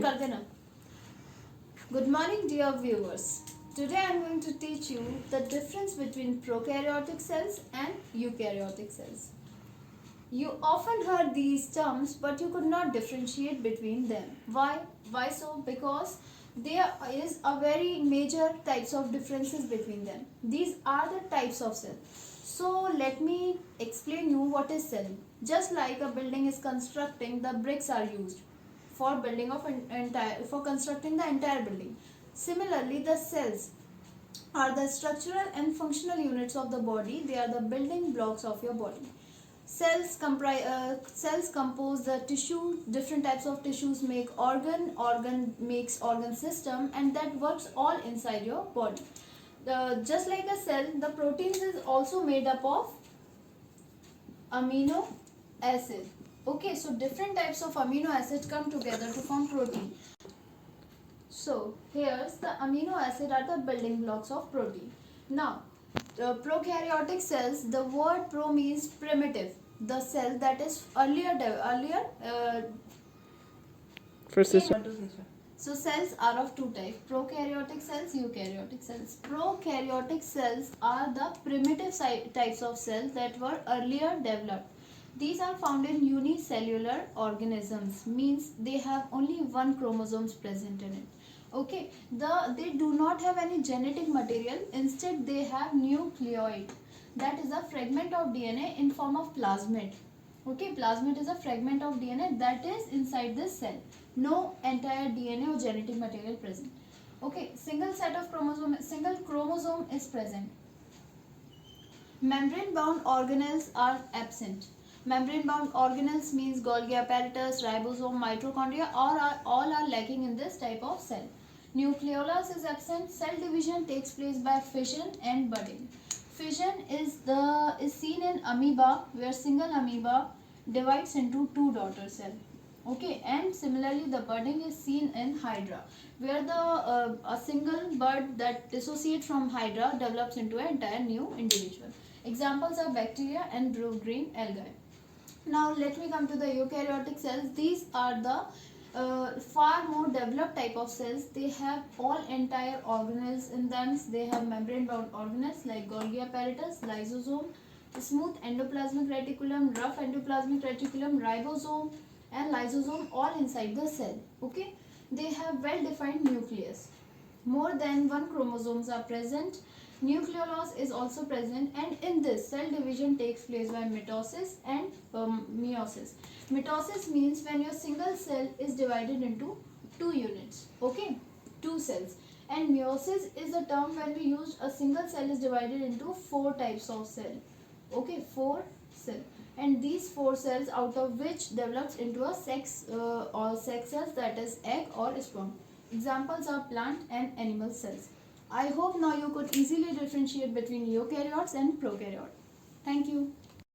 कर देना. Good morning, dear viewers. Today I am going to teach you the difference between prokaryotic cells and eukaryotic cells. You often heard these terms, but you could not differentiate between them. Why? Why so? Because there is a very major types of differences between them. These are the types of cells. So let me explain you what is cell. Just like a building is constructing, the bricks are used for building of for constructing the entire building. Similarly, the cells are the structural and functional units of the body. They are the building blocks of your body. Cells compose the tissue. Different types of tissues make organ makes organ system, and that works all inside your body. Just like a cell, the proteins is also made up of amino acid. Okay, so different types of amino acids come together to form protein. So here's the amino acid are the building blocks of protein. Now, the prokaryotic cells, the word pro means primitive. The cell that is First is so cells are of two types: prokaryotic cells, eukaryotic cells. Prokaryotic cells are the primitive types of cells that were earlier developed. These are found in unicellular organisms, means they have only one chromosomes present in it. Okay, they do not have any genetic material. Instead, they have nucleoid. That is a fragment of DNA in form of plasmid. Okay, plasmid is a fragment of DNA that is inside this cell. No entire DNA or genetic material present. Okay, single chromosome is present. Membrane-bound organelles are absent. Membrane-bound organelles means Golgi apparatus, ribosome, mitochondria, all are lacking in this type of cell. Nucleolus is absent. Cell division takes place by fission and budding. Fission is seen in amoeba, where single amoeba divides into two daughter cells. Okay, and similarly the budding is seen in hydra, where a single bud that dissociates from hydra develops into an entire new individual. Examples are bacteria and blue-green algae. Now let me come to the eukaryotic cells. These are the far more developed type of cells. They have all entire organelles in them. They have membrane-bound organelles like Golgi apparatus, lysosome, smooth endoplasmic reticulum, rough endoplasmic reticulum, ribosome, and lysosome all inside the cell. Okay, they have well-defined nucleus. More than one chromosomes are present. Nucleolus is also present, and in this cell division takes place by mitosis and meiosis. Mitosis means when your single cell is divided into two units. Okay, two cells. And meiosis is a term when we use a single cell is divided into four types of cell. Okay, four cells. And these four cells out of which develops into a sex cells, that is egg or sperm. Examples are plant and animal cells. I hope now you could easily differentiate between eukaryotes and prokaryotes. Thank you.